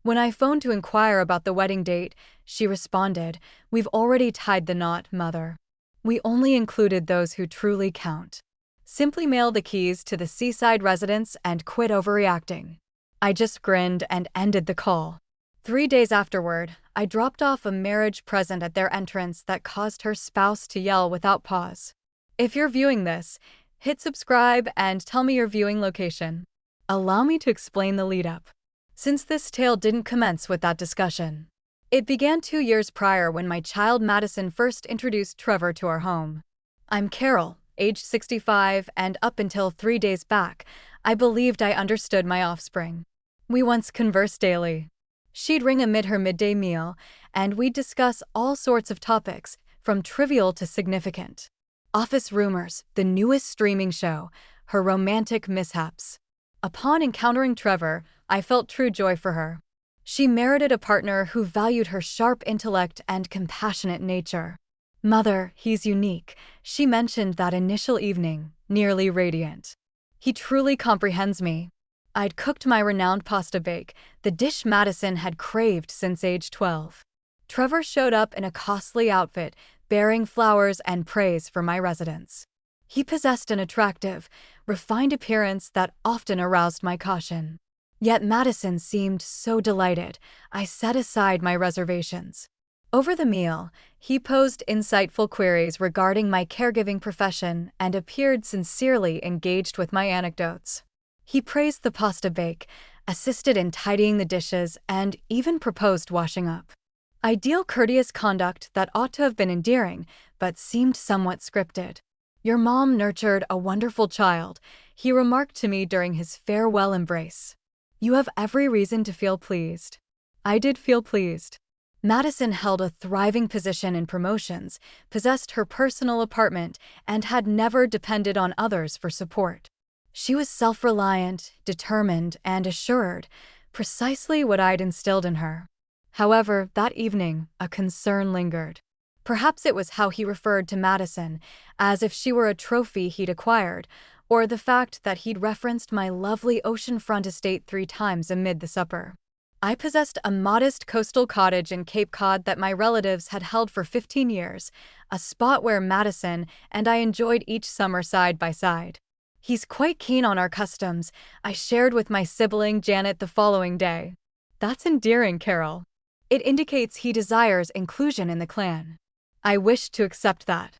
When I phoned to inquire about the wedding date, she responded, "We've already tied the knot, mother. We only included those who truly count. Simply mail the keys to the seaside residence and quit overreacting." I just grinned and ended the call. 3 days afterward, I dropped off a marriage present at their entrance that caused her spouse to yell without pause. If you're viewing this, hit subscribe and tell me your viewing location. Allow me to explain the lead-up, since this tale didn't commence with that discussion. It began 2 years prior when my child Madison first introduced Trevor to our home. I'm Carol, age 65, and up until 3 days back, I believed I understood my offspring. We once conversed daily. She'd ring amid her midday meal, and we'd discuss all sorts of topics, from trivial to significant. Office rumors, the newest streaming show, her romantic mishaps. Upon encountering Trevor, I felt true joy for her. She merited a partner who valued her sharp intellect and compassionate nature. "Mother, he's unique," she mentioned that initial evening, nearly radiant. "He truly comprehends me." I'd cooked my renowned pasta bake, the dish Madison had craved since age 12. Trevor showed up in a costly outfit, bearing flowers and praise for my residence. He possessed an attractive, refined appearance that often aroused my caution. Yet Madison seemed so delighted, I set aside my reservations. Over the meal, he posed insightful queries regarding my caregiving profession and appeared sincerely engaged with my anecdotes. He praised the pasta bake, assisted in tidying the dishes, and even proposed washing up. Ideal courteous conduct that ought to have been endearing, but seemed somewhat scripted. "Your mom nurtured a wonderful child," he remarked to me during his farewell embrace. "You have every reason to feel pleased." I did feel pleased. Madison held a thriving position in promotions, possessed her personal apartment, and had never depended on others for support. She was self-reliant, determined, and assured, precisely what I'd instilled in her. However, that evening, a concern lingered. Perhaps it was how he referred to Madison, as if she were a trophy he'd acquired, or the fact that he'd referenced my lovely oceanfront estate 3 times amid the supper. I possessed a modest coastal cottage in Cape Cod that my relatives had held for 15 years, a spot where Madison and I enjoyed each summer side by side. "He's quite keen on our customs," I shared with my sibling Janet the following day. "That's endearing, Carol. It indicates he desires inclusion in the clan." I wished to accept that.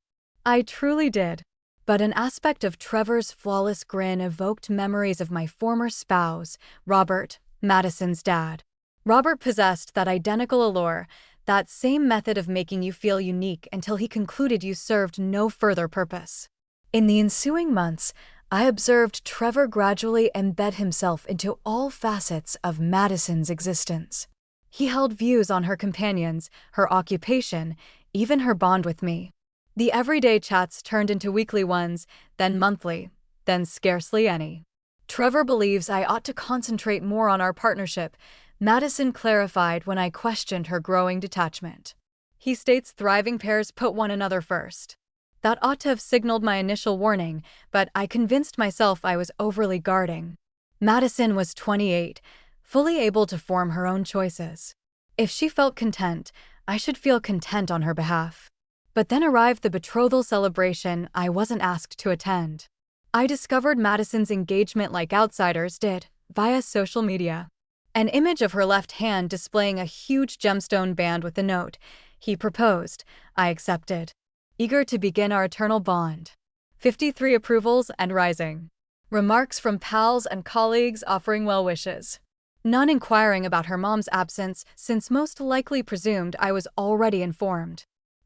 I truly did. But an aspect of Trevor's flawless grin evoked memories of my former spouse, Robert, Madison's dad. Robert possessed that identical allure, that same method of making you feel unique until he concluded you served no further purpose. In the ensuing months, I observed Trevor gradually embed himself into all facets of Madison's existence. He held views on her companions, her occupation, even her bond with me. The everyday chats turned into weekly ones, then monthly, then scarcely any. "Trevor believes I ought to concentrate more on our partnership," Madison clarified when I questioned her growing detachment. "He states thriving pairs put one another first." That ought to have signaled my initial warning, but I convinced myself I was overly guarding. Madison was 28, fully able to form her own choices. If she felt content, I should feel content on her behalf. But then arrived the betrothal celebration I wasn't asked to attend. I discovered Madison's engagement like outsiders did, via social media. An image of her left hand displaying a huge gemstone band with the note, "He proposed," I accepted. Eager to begin our eternal bond. 53 approvals and rising. Remarks from pals and colleagues offering well wishes. None inquiring about her mom's absence, since most likely presumed I was already informed.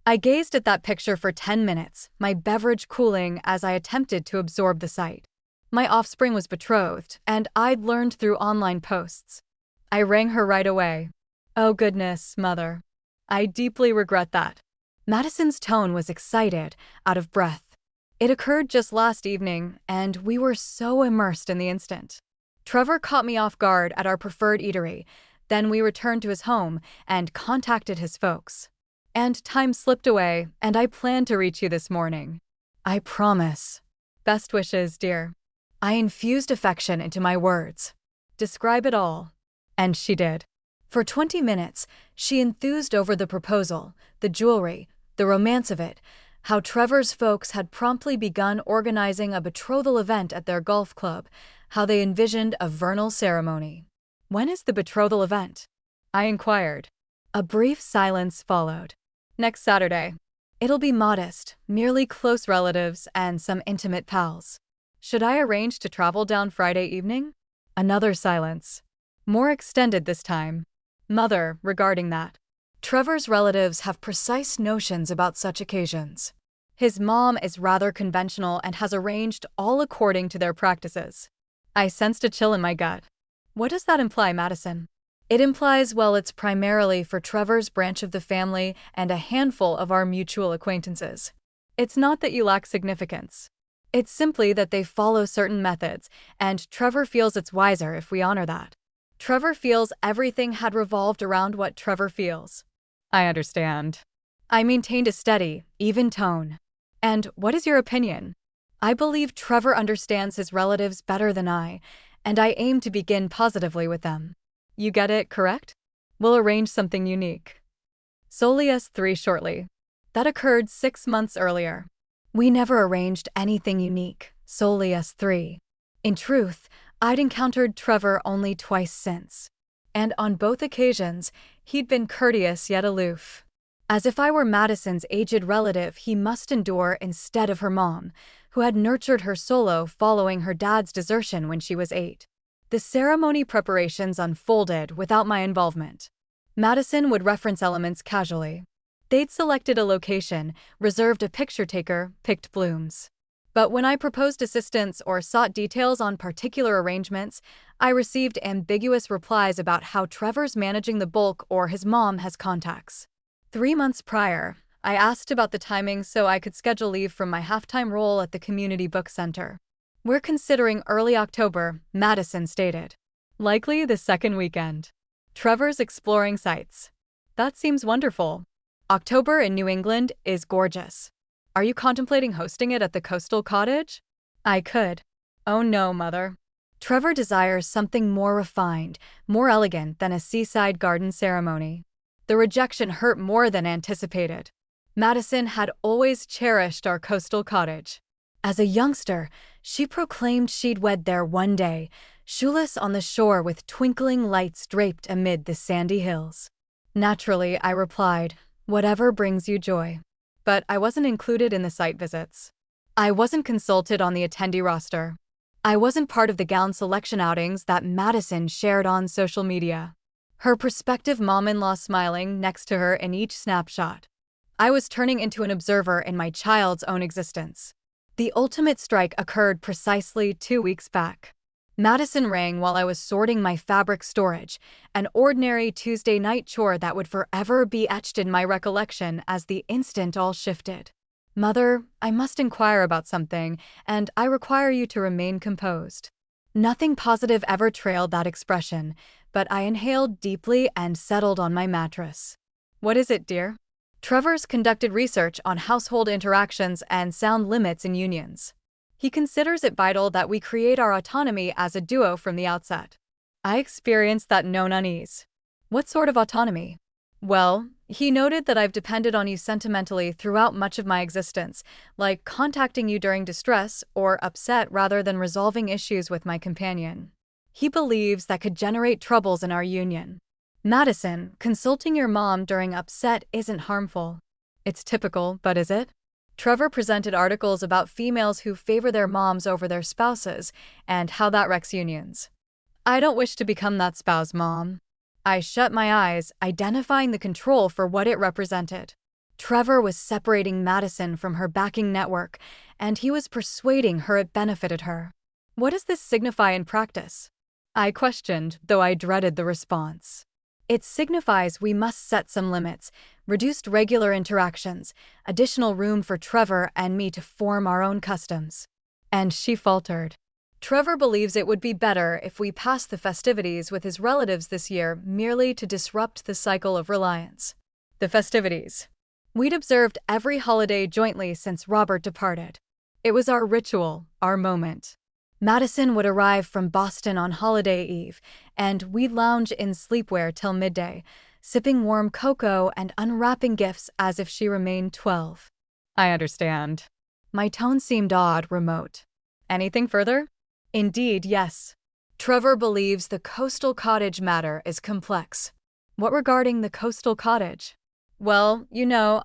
I gazed at that picture for 10 minutes, my beverage cooling as I attempted to absorb the sight. My offspring was betrothed, and I'd learned through online posts. I rang her right away. "Oh goodness, Mother. I deeply regret that." Madison's tone was excited, out of breath. It occurred just last evening, and we were so immersed in the instant. Trevor caught me off guard at our preferred eatery, then we returned to his home and contacted his folks. And time slipped away, and I plan to reach you this morning. I promise. Best wishes, dear. I infused affection into my words. Describe it all. And she did. For 20 minutes, she enthused over the proposal, the jewelry, the romance of it, how Trevor's folks had promptly begun organizing a betrothal event at their golf club, how they envisioned a vernal ceremony. "When is the betrothal event?" I inquired. A brief silence followed. "Next Saturday. It'll be modest, merely close relatives and some intimate pals." "Should I arrange to travel down Friday evening?" Another silence. More extended this time. "Mother, regarding that. Trevor's relatives have precise notions about such occasions. His mom is rather conventional and has arranged all according to their practices." I sensed a chill in my gut. "What does that imply, Madison?" "It implies, well, it's primarily for Trevor's branch of the family and a handful of our mutual acquaintances. It's not that you lack significance. It's simply that they follow certain methods, and Trevor feels it's wiser if we honor that. Trevor feels everything had revolved around what Trevor feels." I understand. I maintained a steady, even tone. "And what is your opinion?" "I believe Trevor understands his relatives better than I, and I aim to begin positively with them." "You get it, correct? We'll arrange something unique." Solely us three shortly. That occurred 6 months earlier. We never arranged anything unique, solely us three. In truth, I'd encountered Trevor only twice since. And on both occasions, he'd been courteous yet aloof. As if I were Madison's aged relative he must endure instead of her mom, who had nurtured her solo following her dad's desertion when she was 8. The ceremony preparations unfolded without my involvement. Madison would reference elements casually. They'd selected a location, reserved a picture taker, picked blooms. But when I proposed assistance or sought details on particular arrangements, I received ambiguous replies about how Trevor's managing the bulk or his mom has contacts. 3 months prior, I asked about the timing so I could schedule leave from my half-time role at the community book center. "We're considering early October," Madison stated. "Likely the second weekend." Trevor's exploring sites. That seems wonderful. October in New England is gorgeous. Are you contemplating hosting it at the coastal cottage? I could. Oh no, Mother. Trevor desires something more refined, more elegant than a seaside garden ceremony. The rejection hurt more than anticipated. Madison had always cherished our coastal cottage. As a youngster, she proclaimed she'd wed there one day, shoeless on the shore with twinkling lights draped amid the sandy hills. Naturally, I replied, "Whatever brings you joy." But I wasn't included in the site visits. I wasn't consulted on the attendee roster. I wasn't part of the gown selection outings that Madison shared on social media. Her prospective mom-in-law smiling next to her in each snapshot. I was turning into an observer in my child's own existence. The ultimate strike occurred precisely 2 weeks back. Madison rang while I was sorting my fabric storage, an ordinary Tuesday night chore that would forever be etched in my recollection as the instant all shifted. "Mother, I must inquire about something, and I require you to remain composed." Nothing positive ever trailed that expression, but I inhaled deeply and settled on my mattress. "What is it, dear?" Trevor's conducted research on household interactions and sound limits in unions. He considers it vital that we create our autonomy as a duo from the outset. I experienced that known unease. "What sort of autonomy?" "Well, he noted that I've depended on you sentimentally throughout much of my existence, like contacting you during distress or upset rather than resolving issues with my companion. He believes that could generate troubles in our union." "Madison, consulting your mom during upset isn't harmful." "It's typical, but is it?" Trevor presented articles about females who favor their moms over their spouses and how that wrecks unions. "I don't wish to become that spouse, Mom." I shut my eyes, identifying the control for what it represented. Trevor was separating Madison from her backing network, and he was persuading her it benefited her. "What does this signify in practice?" I questioned, though I dreaded the response. "It signifies we must set some limits, reduced regular interactions, additional room for Trevor and me to form our own customs." And she faltered. "Trevor believes it would be better if we passed the festivities with his relatives this year merely to disrupt the cycle of reliance." The festivities. We'd observed every holiday jointly since Robert departed. It was our ritual, our moment. Madison would arrive from Boston on holiday eve, and we'd lounge in sleepwear till midday, sipping warm cocoa and unwrapping gifts as if she remained 12. I understand. My tone seemed odd, remote. Anything further? Indeed, yes. Trevor believes the coastal cottage matter is complex. What regarding the coastal cottage? Well,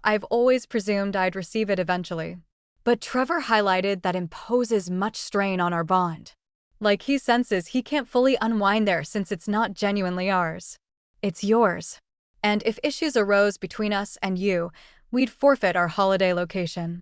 I've always presumed I'd receive it eventually. But Trevor highlighted that imposes much strain on our bond. Like he senses he can't fully unwind there since it's not genuinely ours. It's yours. And if issues arose between us and you, we'd forfeit our holiday location.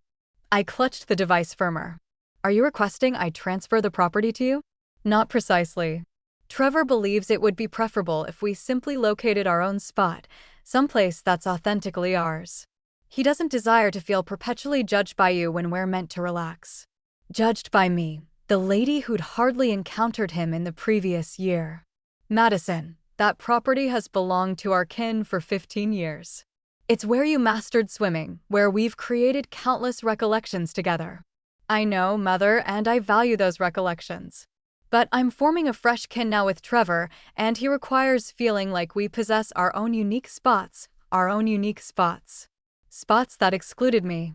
I clutched the device firmer. Are you requesting I transfer the property to you? Not precisely. Trevor believes it would be preferable if we simply located our own spot, someplace that's authentically ours. He doesn't desire to feel perpetually judged by you when we're meant to relax. Judged by me, the lady who'd hardly encountered him in the previous year. Madison, that property has belonged to our kin for 15 years. It's where you mastered swimming, where we've created countless recollections together. I know, Mother, and I value those recollections. But I'm forming a fresh kin now with Trevor, and he requires feeling like we possess our own unique spots, Spots that excluded me.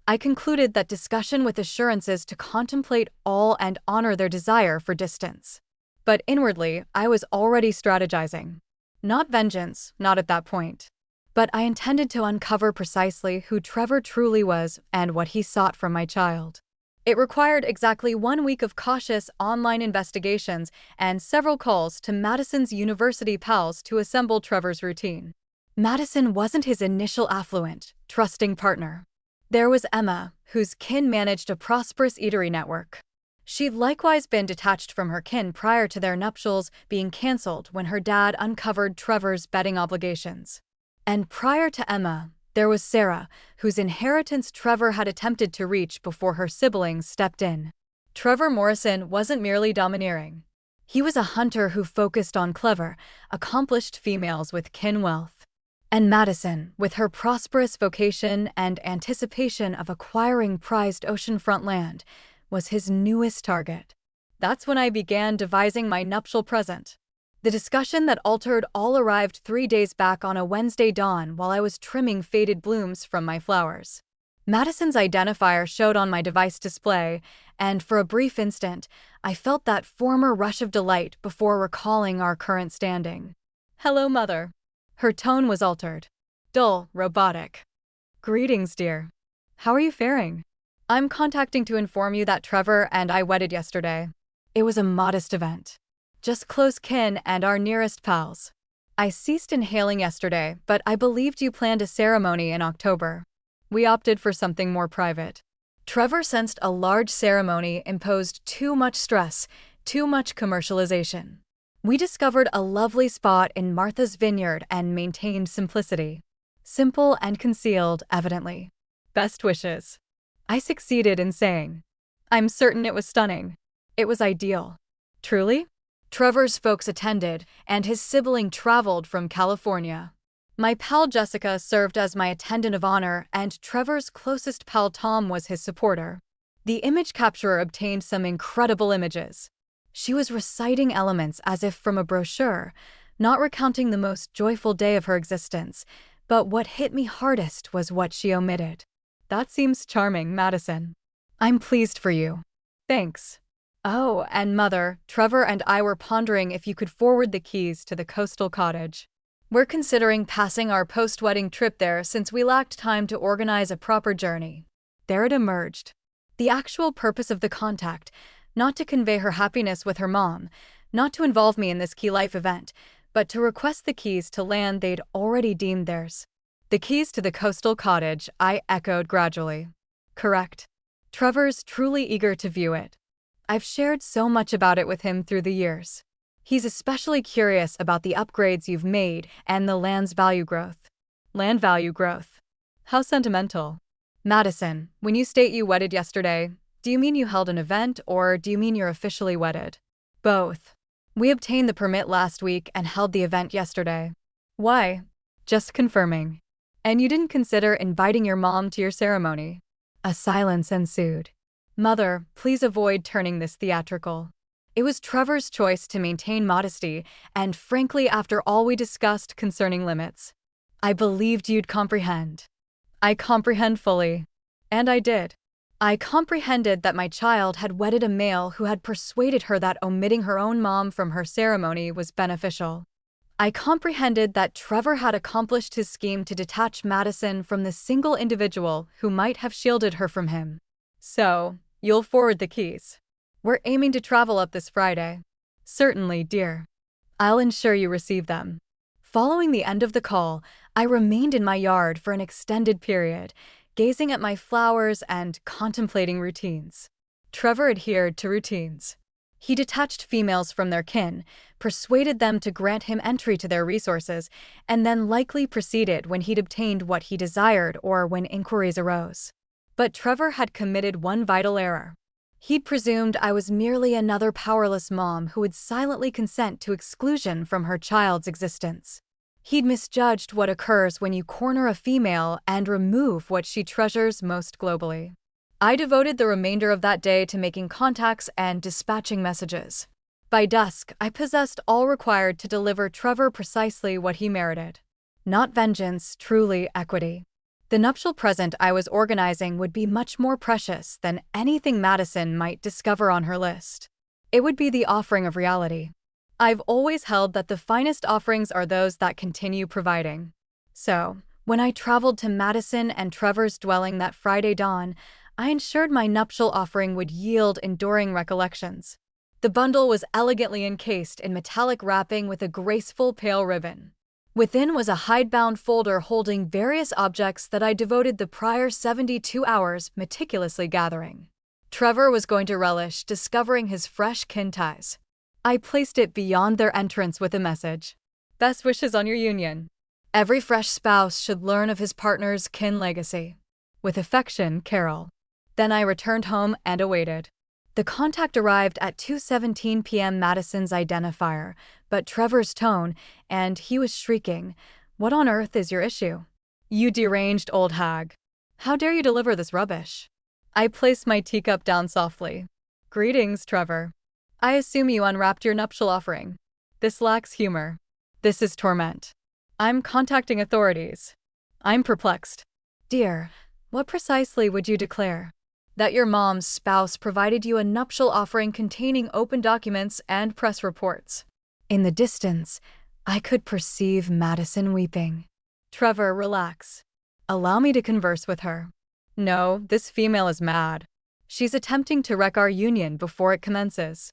I concluded that discussion with assurances to contemplate all and honor their desire for distance. But inwardly, I was already strategizing. Not vengeance, not at that point. But I intended to uncover precisely who Trevor truly was and what he sought from my child. It required exactly 1 week of cautious online investigations and several calls to Madison's university pals to assemble Trevor's routine. Madison wasn't his initial affluent, trusting partner. There was Emma, whose kin managed a prosperous eatery network. She'd likewise been detached from her kin prior to their nuptials being cancelled when her dad uncovered Trevor's betting obligations. And prior to Emma, there was Sarah, whose inheritance Trevor had attempted to reach before her siblings stepped in. Trevor Morrison wasn't merely domineering. He was a hunter who focused on clever, accomplished females with kin wealth. And Madison, with her prosperous vocation and anticipation of acquiring prized oceanfront land, was his newest target. That's when I began devising my nuptial present. The discussion that altered all arrived 3 days back on a Wednesday dawn while I was trimming faded blooms from my flowers. Madison's identifier showed on my device display, and for a brief instant, I felt that former rush of delight before recalling our current standing. Hello, Mother. Her tone was altered. Dull, robotic. Greetings, dear. How are you faring? I'm contacting to inform you that Trevor and I wedded yesterday. It was a modest event. Just close kin and our nearest pals. I ceased inhaling yesterday, but I believed you planned a ceremony in October. We opted for something more private. Trevor sensed a large ceremony imposed too much stress, too much commercialization. We discovered a lovely spot in Martha's Vineyard and maintained simplicity. Simple and concealed, evidently. Best wishes. I succeeded in saying. I'm certain it was stunning. It was ideal. Truly? Trevor's folks attended, and his sibling traveled from California. My pal Jessica served as my attendant of honor, and Trevor's closest pal Tom was his supporter. The image capturer obtained some incredible images. She was reciting elements as if from a brochure, not recounting the most joyful day of her existence, but what hit me hardest was what she omitted. That seems charming, Madison. I'm pleased for you. Thanks. Oh, and Mother, Trevor and I were pondering if you could forward the keys to the coastal cottage. We're considering passing our post-wedding trip there since we lacked time to organize a proper journey. There it emerged. The actual purpose of the contact, not to convey her happiness with her mom, not to involve me in this key life event, but to request the keys to land they'd already deemed theirs. The keys to the coastal cottage, I echoed gradually. Correct. Trevor's truly eager to view it. I've shared so much about it with him through the years. He's especially curious about the upgrades you've made and the land's value growth. Land value growth. How sentimental. Madison, when you state you wedded yesterday, do you mean you held an event or do you mean you're officially wedded? Both. We obtained the permit last week and held the event yesterday. Why? Just confirming. And you didn't consider inviting your mom to your ceremony? A silence ensued. Mother, please avoid turning this theatrical. It was Trevor's choice to maintain modesty, and frankly, after all we discussed concerning limits, I believed you'd comprehend. I comprehend fully. And I did. I comprehended that my child had wedded a male who had persuaded her that omitting her own mom from her ceremony was beneficial. I comprehended that Trevor had accomplished his scheme to detach Madison from the single individual who might have shielded her from him. So, you'll forward the keys. We're aiming to travel up this Friday. Certainly, dear. I'll ensure you receive them. Following the end of the call, I remained in my yard for an extended period, gazing at my flowers and contemplating routines. Trevor adhered to routines. He detached females from their kin, persuaded them to grant him entry to their resources, and then likely proceeded when he'd obtained what he desired or when inquiries arose. But Trevor had committed one vital error. He'd presumed I was merely another powerless mom who would silently consent to exclusion from her child's existence. He'd misjudged what occurs when you corner a female and remove what she treasures most globally. I devoted the remainder of that day to making contacts and dispatching messages. By dusk, I possessed all required to deliver Trevor precisely what he merited. Not vengeance, truly equity. The nuptial present I was organizing would be much more precious than anything Madison might discover on her list. It would be the offering of reality. I've always held that the finest offerings are those that continue providing. So, when I traveled to Madison and Trevor's dwelling that Friday dawn, I ensured my nuptial offering would yield enduring recollections. The bundle was elegantly encased in metallic wrapping with a graceful pale ribbon. Within was a hidebound folder holding various objects that I devoted the prior 72 hours meticulously gathering. Trevor was going to relish discovering his fresh kin ties. I placed it beyond their entrance with a message. Best wishes on your union. Every fresh spouse should learn of his partner's kin legacy. With affection, Carol. Then I returned home and awaited. The contact arrived at 2:17 p.m. Madison's identifier, but Trevor's tone, and he was shrieking, "What on earth is your issue? You deranged old hag. How dare you deliver this rubbish?" I placed my teacup down softly. "Greetings, Trevor. I assume you unwrapped your nuptial offering. This lacks humor. This is torment. I'm contacting authorities. I'm perplexed. Dear, what precisely would you declare? That your mom's spouse provided you a nuptial offering containing open documents and press reports." In the distance, I could perceive Madison weeping. Trevor, relax. Allow me to converse with her. No, this female is mad. She's attempting to wreck our union before it commences.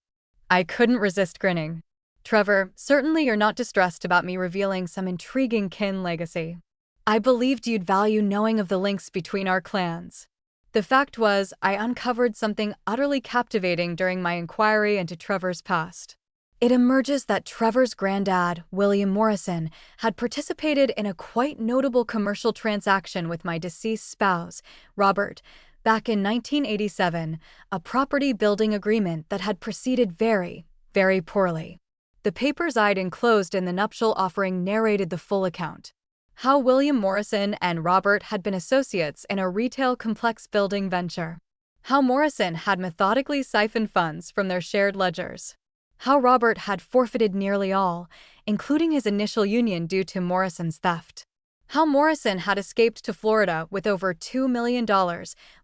I couldn't resist grinning. Trevor, certainly you're not distressed about me revealing some intriguing kin legacy. I believed you'd value knowing of the links between our clans. The fact was, I uncovered something utterly captivating during my inquiry into Trevor's past. It emerges that Trevor's granddad, William Morrison, had participated in a quite notable commercial transaction with my deceased spouse, Robert, back in 1987, a property building agreement that had proceeded very, very poorly. The papers I'd enclosed in the nuptial offering narrated the full account. How William Morrison and Robert had been associates in a retail complex building venture. How Morrison had methodically siphoned funds from their shared ledgers. How Robert had forfeited nearly all, including his initial union due to Morrison's theft. How Morrison had escaped to Florida with over $2 million,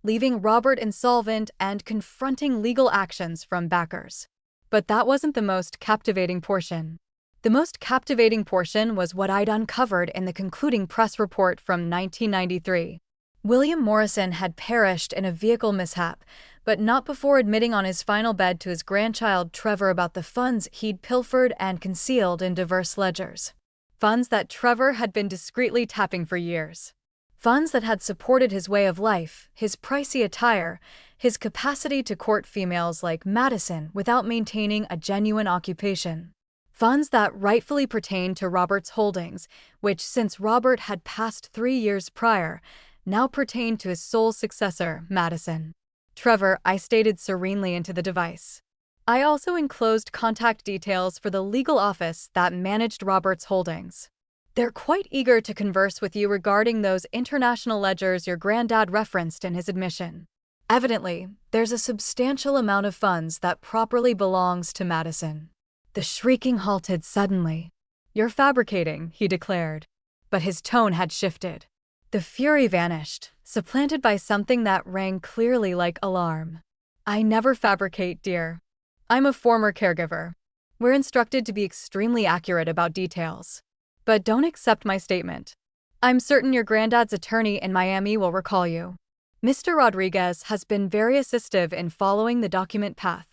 leaving Robert insolvent and confronting legal actions from backers. But that wasn't the most captivating portion. The most captivating portion was what I'd uncovered in the concluding press report from 1993. William Morrison had perished in a vehicle mishap, but not before admitting on his final bed to his grandchild Trevor about the funds he'd pilfered and concealed in diverse ledgers. Funds that Trevor had been discreetly tapping for years. Funds that had supported his way of life, his pricey attire, his capacity to court females like Madison without maintaining a genuine occupation. Funds that rightfully pertained to Robert's holdings, which, since Robert had passed 3 years prior, now pertained to his sole successor, Madison. Trevor, I stated serenely into the device. I also enclosed contact details for the legal office that managed Robert's holdings. They're quite eager to converse with you regarding those international ledgers your granddad referenced in his admission. Evidently, there's a substantial amount of funds that properly belongs to Madison. The shrieking halted suddenly. "You're fabricating," he declared. But his tone had shifted. The fury vanished, supplanted by something that rang clearly like alarm. "I never fabricate, dear. I'm a former caregiver. We're instructed to be extremely accurate about details. But don't accept my statement. I'm certain your granddad's attorney in Miami will recall you. Mr. Rodriguez has been very assistive in following the document path.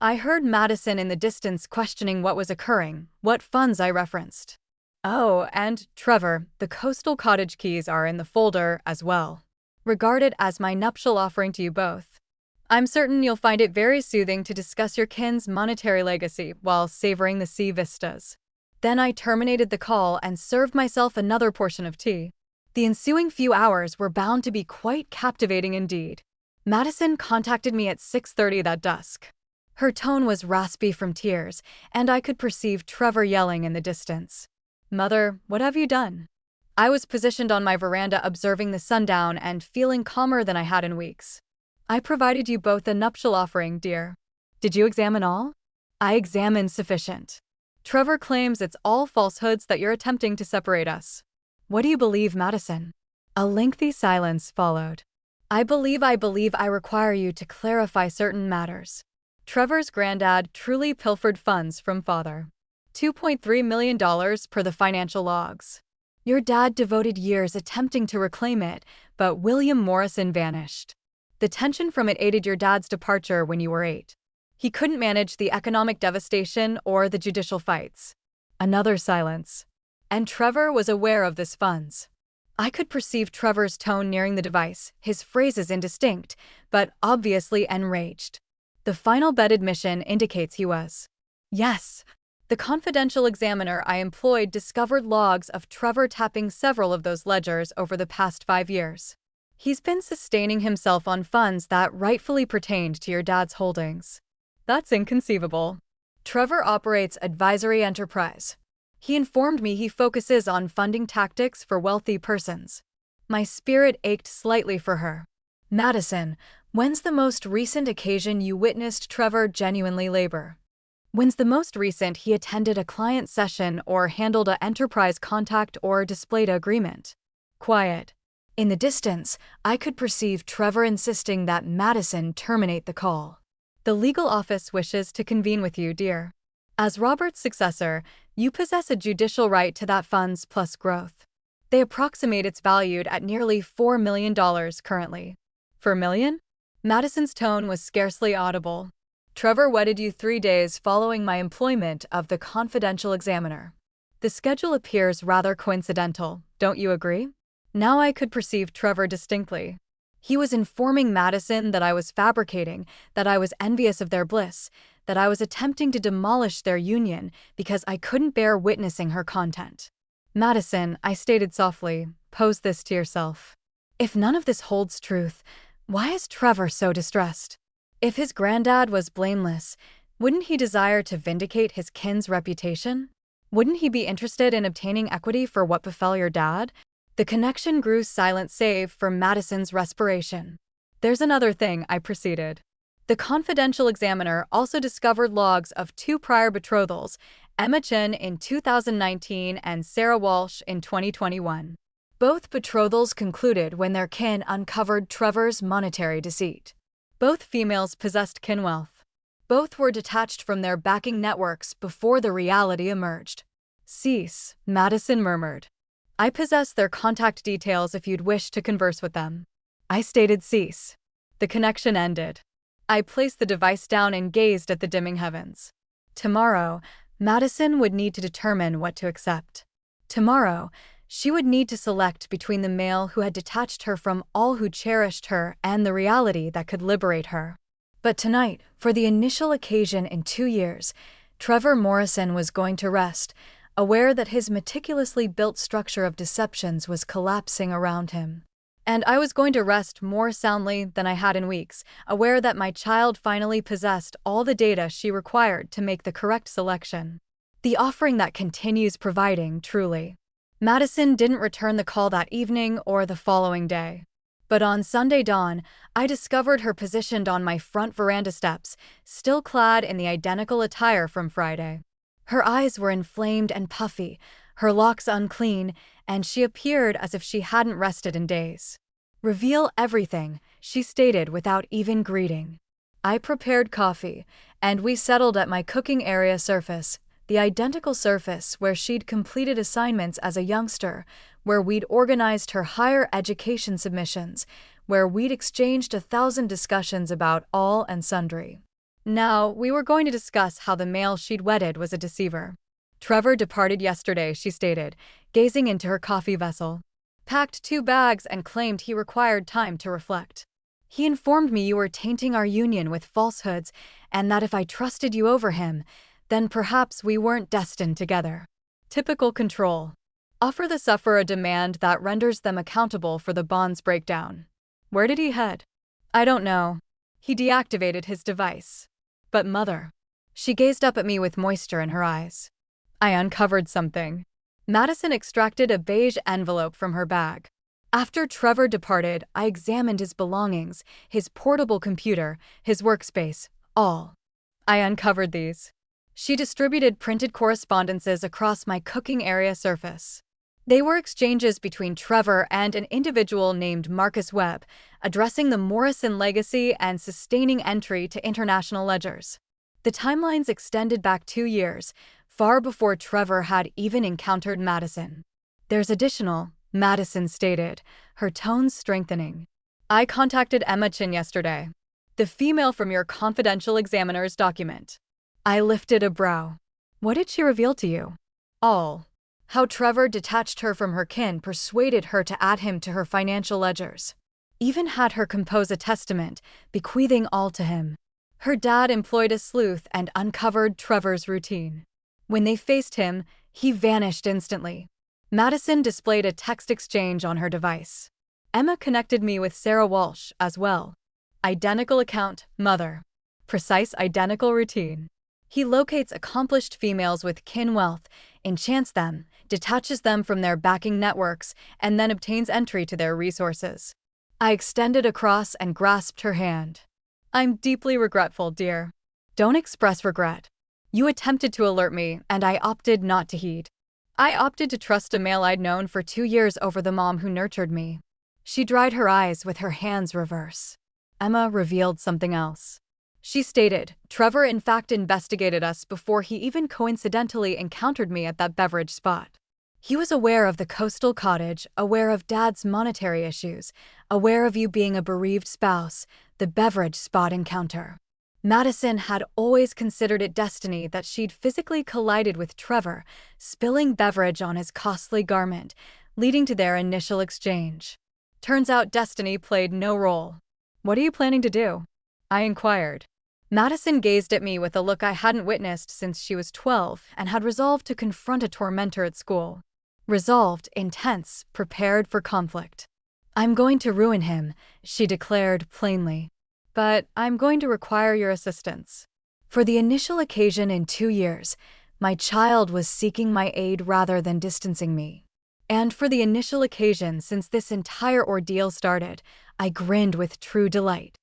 I heard Madison in the distance questioning what was occurring, what funds I referenced. Oh, and Trevor, the coastal cottage keys are in the folder as well. Regard it as my nuptial offering to you both. I'm certain you'll find it very soothing to discuss your kin's monetary legacy while savoring the sea vistas." Then I terminated the call and served myself another portion of tea. The ensuing few hours were bound to be quite captivating indeed. Madison contacted me at 6:30 that dusk. Her tone was raspy from tears, and I could perceive Trevor yelling in the distance. "Mother, what have you done?" I was positioned on my veranda observing the sundown and feeling calmer than I had in weeks. "I provided you both a nuptial offering, dear. Did you examine all?" "I examined sufficient. Trevor claims it's all falsehoods that you're attempting to separate us. What do you believe, Madison?" A lengthy silence followed. I believe I require you to clarify certain matters. Trevor's granddad truly pilfered funds from father. $2.3 million per the financial logs. Your dad devoted years attempting to reclaim it, but William Morrison vanished. The tension from it aided your dad's departure when you were 8. He couldn't manage the economic devastation or the judicial fights. Another silence. And Trevor was aware of this funds. I could perceive Trevor's tone nearing the device, his phrases indistinct, but obviously enraged. The final bed admission indicates he was. Yes. The confidential examiner I employed discovered logs of Trevor tapping several of those ledgers over the past 5 years. He's been sustaining himself on funds that rightfully pertained to your dad's holdings. That's inconceivable. Trevor operates advisory enterprise. He informed me he focuses on funding tactics for wealthy persons. My spirit ached slightly for her. Madison, when's the most recent occasion you witnessed Trevor genuinely labor? When's the most recent he attended a client session or handled an enterprise contact or displayed an agreement? Quiet. In the distance, I could perceive Trevor insisting that Madison terminate the call. "The legal office wishes to convene with you, dear. As Robert's successor, you possess a judicial right to that funds plus growth. They approximate it's valued at nearly $4 million currently." "4 million?" Madison's tone was scarcely audible. "Trevor wedded you 3 days following my employment of the confidential examiner. The schedule appears rather coincidental, don't you agree?" Now I could perceive Trevor distinctly. He was informing Madison that I was fabricating, that I was envious of their bliss, that I was attempting to demolish their union because I couldn't bear witnessing her content. "Madison," I stated softly, "pose this to yourself. If none of this holds truth, why is Trevor so distressed? If his granddad was blameless, wouldn't he desire to vindicate his kin's reputation? Wouldn't he be interested in obtaining equity for what befell your dad?" The connection grew silent save for Madison's respiration. "There's another thing," I proceeded. The confidential examiner also discovered logs of 2 prior betrothals, Emma Chin in 2019 and Sarah Walsh in 2021. Both betrothals concluded when their kin uncovered Trevor's monetary deceit. Both females possessed kin wealth. Both were detached from their backing networks before the reality emerged. "Cease," Madison murmured. "I possess their contact details if you'd wish to converse with them." I stated cease. The connection ended. I placed the device down and gazed at the dimming heavens. Tomorrow, Madison would need to determine what to accept. Tomorrow, she would need to select between the male who had detached her from all who cherished her and the reality that could liberate her. But tonight, for the initial occasion in 2 years, Trevor Morrison was going to rest, aware that his meticulously built structure of deceptions was collapsing around him. And I was going to rest more soundly than I had in weeks, aware that my child finally possessed all the data she required to make the correct selection. The offering that continues providing, truly. Madison didn't return the call that evening or the following day. But on Sunday dawn, I discovered her positioned on my front veranda steps, still clad in the identical attire from Friday. Her eyes were inflamed and puffy, her locks unclean, and she appeared as if she hadn't rested in days. "Reveal everything," she stated without even greeting. I prepared coffee, and we settled at my cooking area surface, the identical surface where she'd completed assignments as a youngster, where we'd organized her higher education submissions, where we'd exchanged 1,000 discussions about all and sundry. Now, we were going to discuss how the male she'd wedded was a deceiver. "Trevor departed yesterday," she stated, gazing into her coffee vessel. "Packed 2 bags and claimed he required time to reflect. He informed me you were tainting our union with falsehoods and that if I trusted you over him, then perhaps we weren't destined together. Typical control. Offer the sufferer a demand that renders them accountable for the bond's breakdown." Where did he head? I don't know. He deactivated his device. But mother. She gazed up at me with moisture in her eyes. I uncovered something. Madison extracted a beige envelope from her bag. After Trevor departed, I examined his belongings, his portable computer, his workspace, all. I uncovered these. She distributed printed correspondences across my cooking area surface. They were exchanges between Trevor and an individual named Marcus Webb, addressing the Morrison legacy and sustaining entry to international ledgers. The timelines extended back 2 years, far before Trevor had even encountered Madison. "There's additional," Madison stated, her tones strengthening. "I contacted Emma Chin yesterday. The female from your confidential examiner's document." I lifted a brow. "What did she reveal to you?" "All. How Trevor detached her from her kin, persuaded her to add him to her financial ledgers. Even had her compose a testament, bequeathing all to him. Her dad employed a sleuth and uncovered Trevor's routine. When they faced him, he vanished instantly." Madison displayed a text exchange on her device. "Emma connected me with Sarah Walsh as well. Identical account, mother. Precise identical routine. He locates accomplished females with kin wealth, enchants them, detaches them from their backing networks, and then obtains entry to their resources." I extended across and grasped her hand. "I'm deeply regretful, dear." "Don't express regret. You attempted to alert me, and I opted not to heed. I opted to trust a male I'd known for 2 years over the mom who nurtured me." She dried her eyes with her hands reverse. "Emma revealed something else." She stated, "Trevor in fact investigated us before he even coincidentally encountered me at that beverage spot. He was aware of the coastal cottage, aware of Dad's monetary issues, aware of you being a bereaved spouse, the beverage spot encounter. Madison had always considered it destiny that she'd physically collided with Trevor, spilling beverage on his costly garment, leading to their initial exchange. Turns out destiny played no role." "What are you planning to do?" I inquired. Madison gazed at me with a look I hadn't witnessed since she was 12 and had resolved to confront a tormentor at school. Resolved, intense, prepared for conflict. "I'm going to ruin him," she declared plainly. "But I'm going to require your assistance. For the initial occasion in 2 years, my child was seeking my aid rather than distancing me. And for the initial occasion since this entire ordeal started, I grinned with true delight."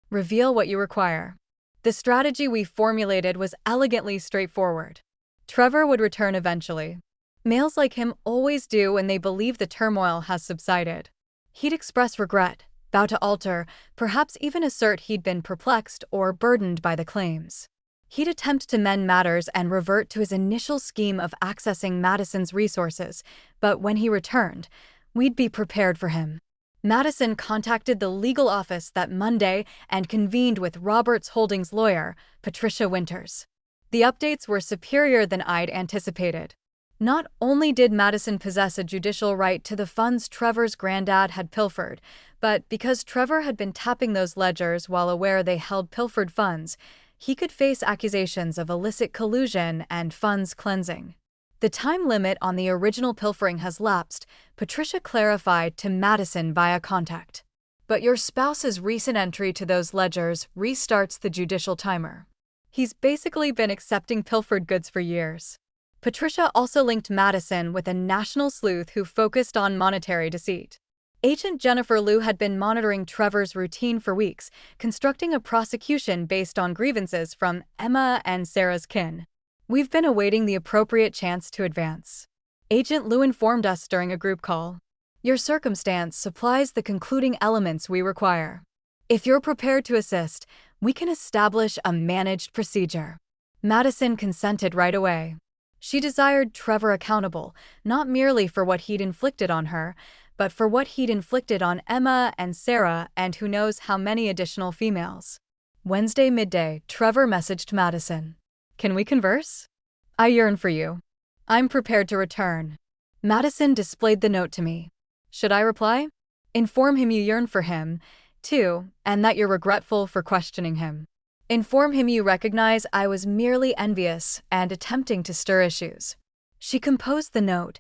"Reveal what you require." The strategy we formulated was elegantly straightforward. Trevor would return eventually. Males like him always do when they believe the turmoil has subsided. He'd express regret, vow to alter, perhaps even assert he'd been perplexed or burdened by the claims. He'd attempt to mend matters and revert to his initial scheme of accessing Madison's resources, but when he returned, we'd be prepared for him. Madison contacted the legal office that Monday and convened with Roberts Holdings lawyer, Patricia Winters. The updates were superior than I'd anticipated. Not only did Madison possess a judicial right to the funds Trevor's granddad had pilfered, but because Trevor had been tapping those ledgers while aware they held pilfered funds, he could face accusations of illicit collusion and funds cleansing. "The time limit on the original pilfering has lapsed," Patricia clarified to Madison via contact. "But your spouse's recent entry to those ledgers restarts the judicial timer. He's basically been accepting pilfered goods for years." Patricia also linked Madison with a national sleuth who focused on monetary deceit. Agent Jennifer Liu had been monitoring Trevor's routine for weeks, constructing a prosecution based on grievances from Emma and Sarah's kin. We've been awaiting the appropriate chance to advance. Agent Liu informed us during a group call. Your circumstance supplies the concluding elements we require. If you're prepared to assist, we can establish a managed procedure. Madison consented right away. She desired Trevor accountable, not merely for what he'd inflicted on her, but for what he'd inflicted on Emma and Sarah and who knows how many additional females. Wednesday midday, Trevor messaged Madison. Can we converse? I yearn for you. I'm prepared to return. Madison displayed the note to me. Should I reply? Inform him you yearn for him, too, and that you're regretful for questioning him. Inform him you recognize I was merely envious and attempting to stir issues. She composed the note,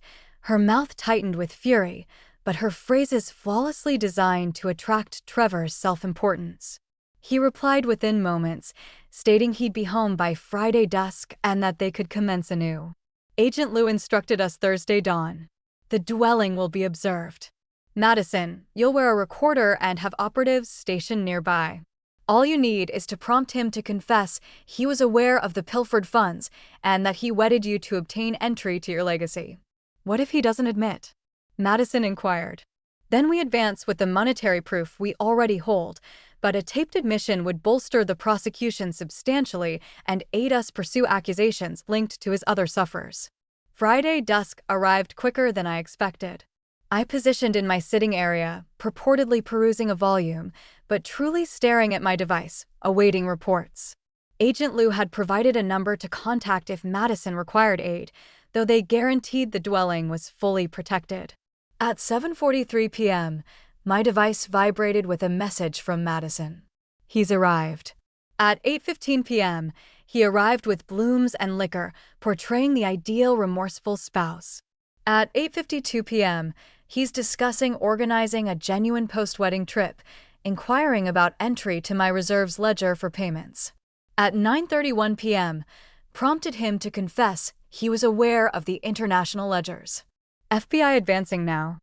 her mouth tightened with fury, but her phrases flawlessly designed to attract Trevor's self-importance. He replied within moments, stating he'd be home by Friday dusk and that they could commence anew. Agent Liu instructed us Thursday dawn. The dwelling will be observed. Madison, you'll wear a recorder and have operatives stationed nearby. All you need is to prompt him to confess he was aware of the pilfered funds and that he wedded you to obtain entry to your legacy. What if he doesn't admit? Madison inquired. Then we advance with the monetary proof we already hold, but a taped admission would bolster the prosecution substantially and aid us pursue accusations linked to his other sufferers. Friday dusk arrived quicker than I expected. I positioned in my sitting area, purportedly perusing a volume, but truly staring at my device, awaiting reports. Agent Liu had provided a number to contact if Madison required aid, though they guaranteed the dwelling was fully protected. At 7:43 p.m., my device vibrated with a message from Madison. He's arrived. At 8:15 p.m., he arrived with blooms and liquor, portraying the ideal remorseful spouse. At 8:52 p.m., he's discussing organizing a genuine post-wedding trip, inquiring about entry to my reserves ledger for payments. At 9:31 p.m., prompted him to confess he was aware of the international ledgers. FBI advancing now.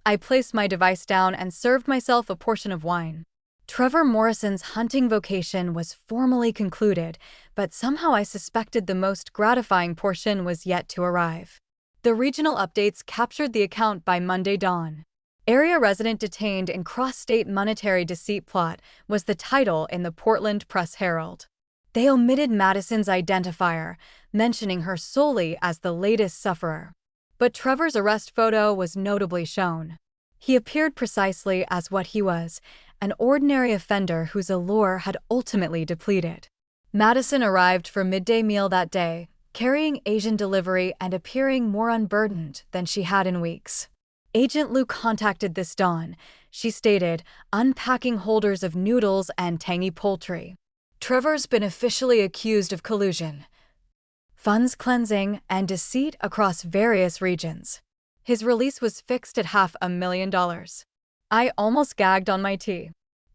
I placed my device down and served myself a portion of wine. Trevor Morrison's hunting vocation was formally concluded, but somehow I suspected the most gratifying portion was yet to arrive. The regional updates captured the account by Monday dawn. Area resident detained in cross-state monetary deceit plot was the title in the Portland Press-Herald. They omitted Madison's identifier, mentioning her solely as the latest sufferer. But Trevor's arrest photo was notably shown. He appeared precisely as what he was, an ordinary offender whose allure had ultimately depleted. Madison arrived for midday meal that day, carrying Asian delivery and appearing more unburdened than she had in weeks. Agent Liu contacted this dawn, she stated, unpacking holders of noodles and tangy poultry. Trevor's been officially accused of collusion, funds cleansing, and deceit across various regions. His release was fixed at $500,000. I almost gagged on my tea.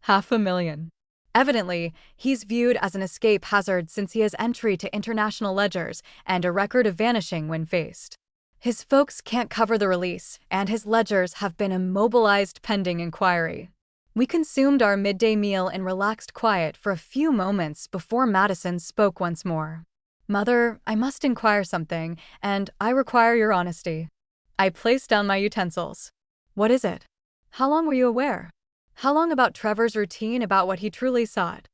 $500,000. Evidently, he's viewed as an escape hazard since he has entry to international ledgers and a record of vanishing when faced. His folks can't cover the release, and his ledgers have been immobilized pending inquiry. We consumed our midday meal in relaxed quiet for a few moments before Madison spoke once more. Mother, I must inquire something, and I require your honesty. I placed down my utensils. What is it? How long were you aware? How long about Trevor's routine about what he truly sought?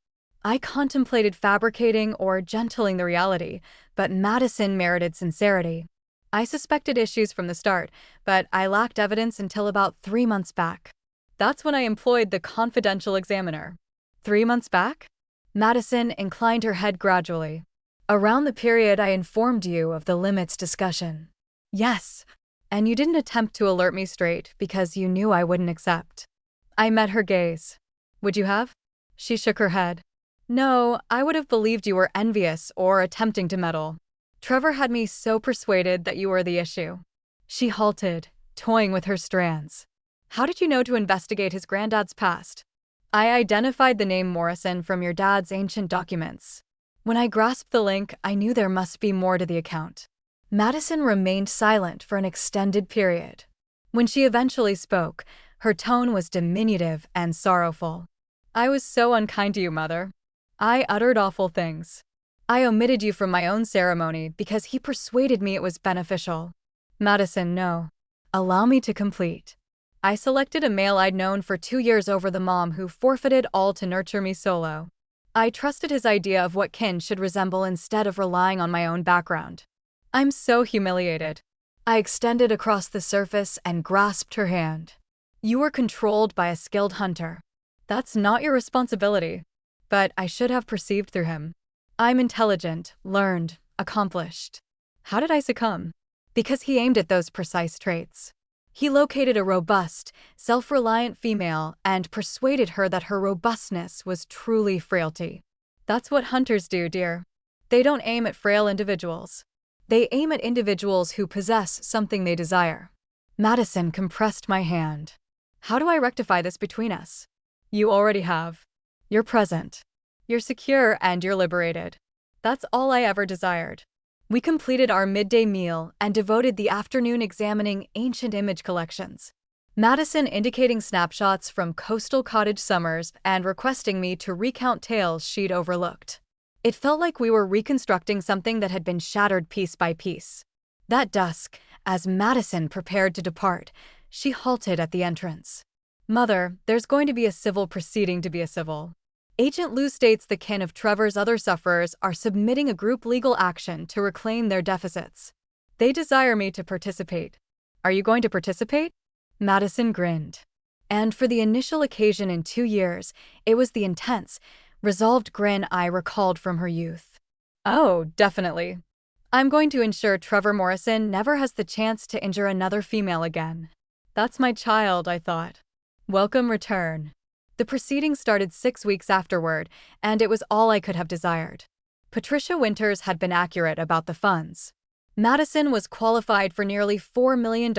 I contemplated fabricating or gentling the reality, but Madison merited sincerity. I suspected issues from the start, but I lacked evidence until about 3 months back. That's when I employed the confidential examiner. 3 months back? Madison inclined her head gradually. Around the period I informed you of the limits discussion. Yes. And you didn't attempt to alert me straight because you knew I wouldn't accept. I met her gaze. Would you have? She shook her head. No, I would have believed you were envious or attempting to meddle. Trevor had me so persuaded that you were the issue. She halted, toying with her strands. How did you know to investigate his granddad's past? I identified the name Morrison from your dad's ancient documents. When I grasped the link, I knew there must be more to the account. Madison remained silent for an extended period. When she eventually spoke, Her tone was diminutive and sorrowful. "I was so unkind to you, Mother. I uttered awful things. I omitted you from my own ceremony because he persuaded me it was beneficial." "Madison, no. Allow me to complete. I selected a male I'd known for 2 years over the mom who forfeited all to nurture me solo. I trusted his idea of what kin should resemble instead of relying on my own background. I'm so humiliated." I extended across the surface and grasped her hand. "You were controlled by a skilled hunter. That's not your responsibility. But I should have perceived through him. I'm intelligent, learned, accomplished. How did I succumb? Because he aimed at those precise traits. He located a robust, self-reliant female and persuaded her that her robustness was truly frailty. That's what hunters do, dear. They don't aim at frail individuals. They aim at individuals who possess something they desire." Madison compressed my hand. "How do I rectify this between us?" "You already have. You're present. You're secure and you're liberated. That's all I ever desired." We completed our midday meal and devoted the afternoon examining ancient image collections. Madison indicating snapshots from coastal cottage summers and requesting me to recount tales she'd overlooked. It felt like we were reconstructing something that had been shattered piece by piece. That dusk, as Madison prepared to depart, she halted at the entrance. "Mother, there's going to be a civil proceeding to be a civil. Agent Liu states the kin of Trevor's other sufferers are submitting a group legal action to reclaim their deficits. They desire me to participate. Are you going to participate?" Madison grinned. And for the initial occasion in 2 years, it was the intense, resolved grin I recalled from her youth. "Oh, definitely. I'm going to ensure Trevor Morrison never has the chance to injure another female again." That's my child, I thought. Welcome return. The proceedings started 6 weeks afterward, and it was all I could have desired. Patricia Winters had been accurate about the funds. Madison was qualified for nearly $4 million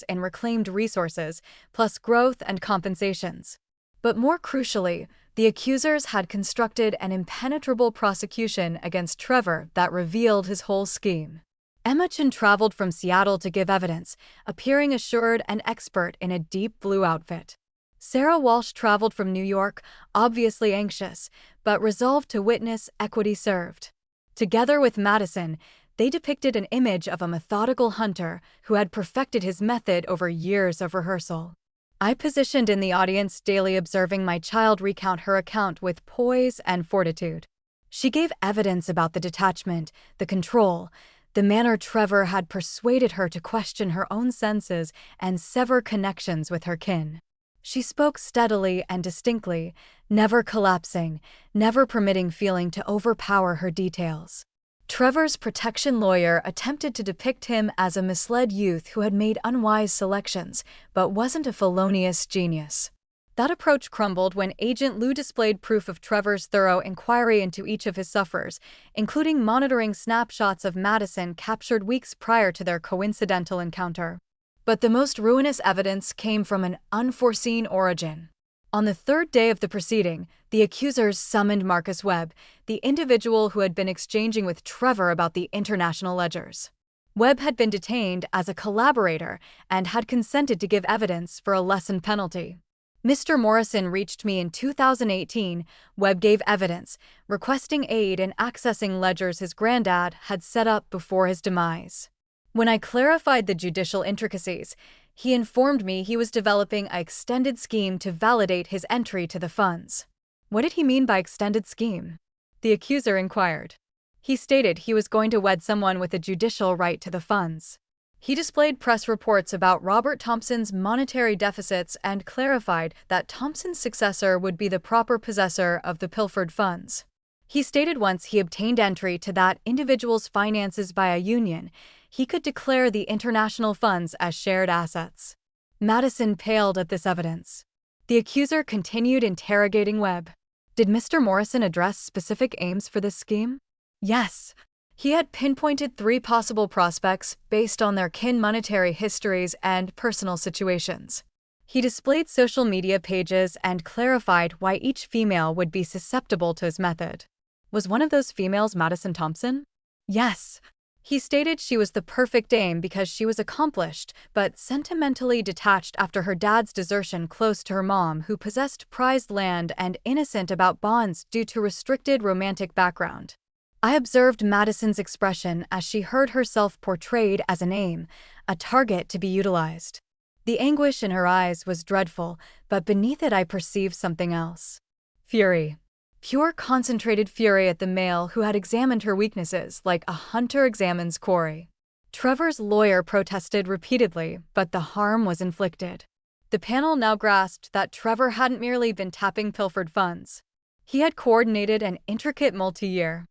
in reclaimed resources, plus growth and compensations. But more crucially, the accusers had constructed an impenetrable prosecution against Trevor that revealed his whole scheme. Emma Chin traveled from Seattle to give evidence, appearing assured and expert in a deep blue outfit. Sarah Walsh traveled from New York, obviously anxious, but resolved to witness equity served. Together with Madison, they depicted an image of a methodical hunter who had perfected his method over years of rehearsal. I positioned in the audience, daily observing my child recount her account with poise and fortitude. She gave evidence about the detachment, the control, the manner Trevor had persuaded her to question her own senses and sever connections with her kin. She spoke steadily and distinctly, never collapsing, never permitting feeling to overpower her details. Trevor's protection lawyer attempted to depict him as a misled youth who had made unwise selections, but wasn't a felonious genius. That approach crumbled when Agent Liu displayed proof of Trevor's thorough inquiry into each of his sufferers, including monitoring snapshots of Madison captured weeks prior to their coincidental encounter. But the most ruinous evidence came from an unforeseen origin. On the third day of the proceeding, the accusers summoned Marcus Webb, the individual who had been exchanging with Trevor about the international ledgers. Webb had been detained as a collaborator and had consented to give evidence for a lessened penalty. Mr. Morrison reached me in 2018. Webb gave evidence, requesting aid in accessing ledgers his granddad had set up before his demise. When I clarified the judicial intricacies, he informed me he was developing an extended scheme to validate his entry to the funds. What did he mean by extended scheme? The accuser inquired. He stated he was going to wed someone with a judicial right to the funds. He displayed press reports about Robert Thompson's monetary deficits and clarified that Thompson's successor would be the proper possessor of the pilfered funds. He stated once he obtained entry to that individual's finances by a union, he could declare the international funds as shared assets. Madison paled at this evidence. The accuser continued interrogating Webb. Did Mr. Morrison address specific aims for this scheme? Yes. He had pinpointed 3 possible prospects based on their kin monetary histories and personal situations. He displayed social media pages and clarified why each female would be susceptible to his method. Was one of those females Madison Thompson? Yes. He stated she was the perfect dame because she was accomplished, but sentimentally detached after her dad's desertion, close to her mom who possessed prized land, and innocent about bonds due to restricted romantic background. I observed Madison's expression as she heard herself portrayed as an aim, a target to be utilized. The anguish in her eyes was dreadful, but beneath it I perceived something else. Fury. Pure concentrated fury at the male who had examined her weaknesses like a hunter examines quarry. Trevor's lawyer protested repeatedly, but the harm was inflicted. The panel now grasped that Trevor hadn't merely been tapping pilfered funds. He had coordinated an intricate multi-year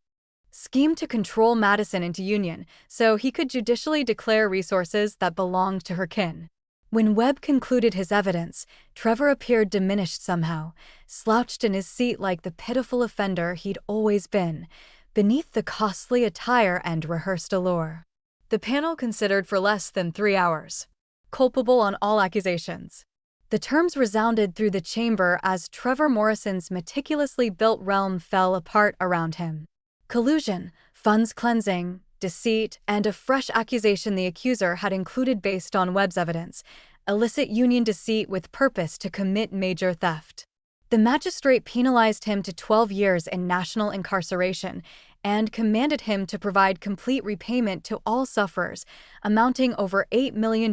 scheme to control Madison into union so he could judicially declare resources that belonged to her kin. When Webb concluded his evidence, Trevor appeared diminished somehow, slouched in his seat like the pitiful offender he'd always been, beneath the costly attire and rehearsed allure. The panel considered for less than 3 hours. Culpable on all accusations. The terms resounded through the chamber as Trevor Morrison's meticulously built realm fell apart around him. Collusion, funds cleansing, deceit, and a fresh accusation the accuser had included based on Webb's evidence, illicit union deceit with purpose to commit major theft. The magistrate penalized him to 12 years in national incarceration and commanded him to provide complete repayment to all sufferers, amounting over $8 million,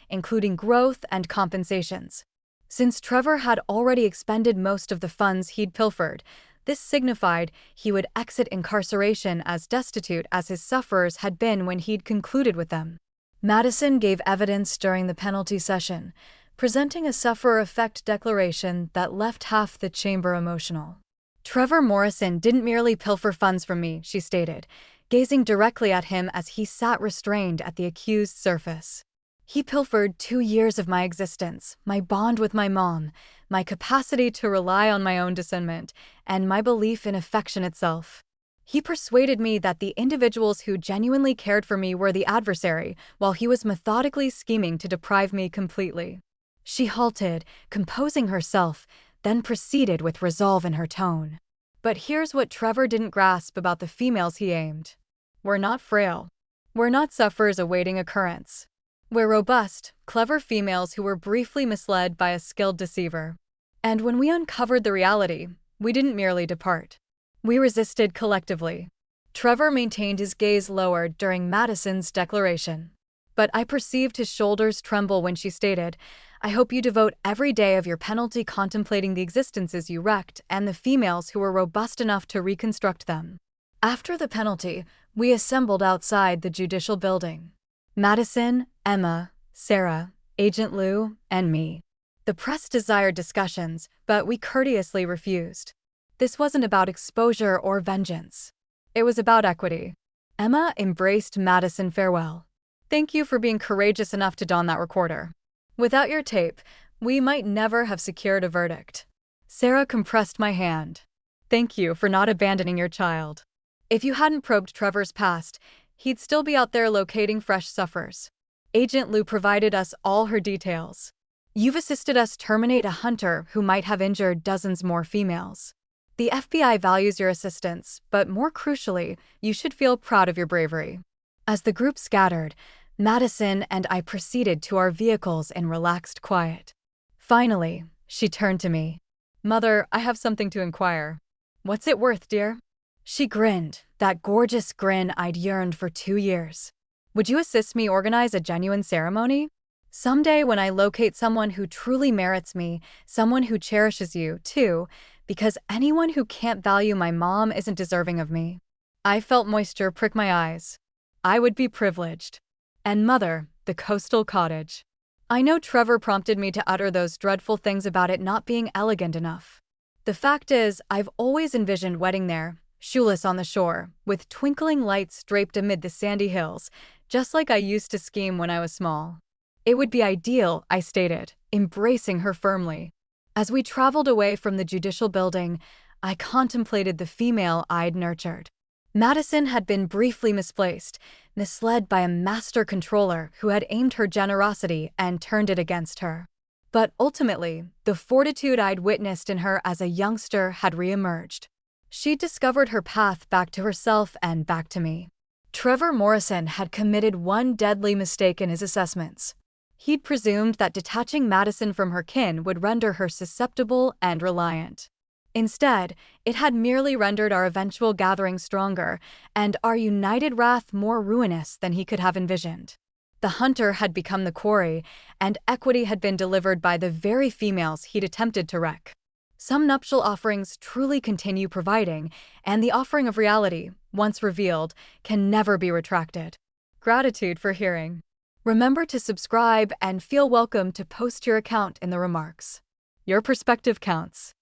including growth and compensations. Since Trevor had already expended most of the funds he'd pilfered, this signified he would exit incarceration as destitute as his sufferers had been when he'd concluded with them. Madison gave evidence during the penalty session, presenting a sufferer effect declaration that left half the chamber emotional. Trevor Morrison didn't merely pilfer funds from me, she stated, gazing directly at him as he sat restrained at the accused's surface. He pilfered 2 years of my existence, my bond with my mom, my capacity to rely on my own discernment, and my belief in affection itself. He persuaded me that the individuals who genuinely cared for me were the adversary, while he was methodically scheming to deprive me completely. She halted, composing herself, then proceeded with resolve in her tone. But here's what Trevor didn't grasp about the females he aimed. We're not frail. We're not sufferers awaiting occurrence. We're robust, clever females who were briefly misled by a skilled deceiver. And when we uncovered the reality, we didn't merely depart. We resisted collectively. Trevor maintained his gaze lowered during Madison's declaration. But I perceived his shoulders tremble when she stated, I hope you devote every day of your penalty contemplating the existences you wrecked and the females who were robust enough to reconstruct them. After the penalty, we assembled outside the judicial building. Madison, Emma, Sarah, Agent Lou, and me. The press desired discussions, but we courteously refused. This wasn't about exposure or vengeance. It was about equity. Emma embraced Madison farewell. Thank you for being courageous enough to don that recorder. Without your tape, we might never have secured a verdict. Sarah compressed my hand. Thank you for not abandoning your child. If you hadn't probed Trevor's past, he'd still be out there locating fresh sufferers. Agent Lou provided us all her details. You've assisted us terminate a hunter who might have injured dozens more females. The FBI values your assistance, but more crucially, you should feel proud of your bravery. As the group scattered, Madison and I proceeded to our vehicles in relaxed quiet. Finally, she turned to me. Mother, I have something to inquire. What's it worth, dear? She grinned, that gorgeous grin I'd yearned for 2 years. Would you assist me organize a genuine ceremony? Someday when I locate someone who truly merits me, someone who cherishes you, too, because anyone who can't value my mom isn't deserving of me. I felt moisture prick my eyes. I would be privileged. And mother, the coastal cottage. I know Trevor prompted me to utter those dreadful things about it not being elegant enough. The fact is, I've always envisioned wedding there, shoeless on the shore, with twinkling lights draped amid the sandy hills, just like I used to scheme when I was small. It would be ideal, I stated, embracing her firmly. As we traveled away from the judicial building, I contemplated the female I'd nurtured. Madison had been briefly misplaced, misled by a master controller who had aimed her generosity and turned it against her. But ultimately, the fortitude I'd witnessed in her as a youngster had reemerged. She'd discovered her path back to herself and back to me. Trevor Morrison had committed one deadly mistake in his assessments. He'd presumed that detaching Madison from her kin would render her susceptible and reliant. Instead, it had merely rendered our eventual gathering stronger and our united wrath more ruinous than he could have envisioned. The hunter had become the quarry, and equity had been delivered by the very females he'd attempted to wreck. Some nuptial offerings truly continue providing, and the offering of reality, once revealed, can never be retracted. Gratitude for hearing. Remember to subscribe and feel welcome to post your account in the remarks. Your perspective counts.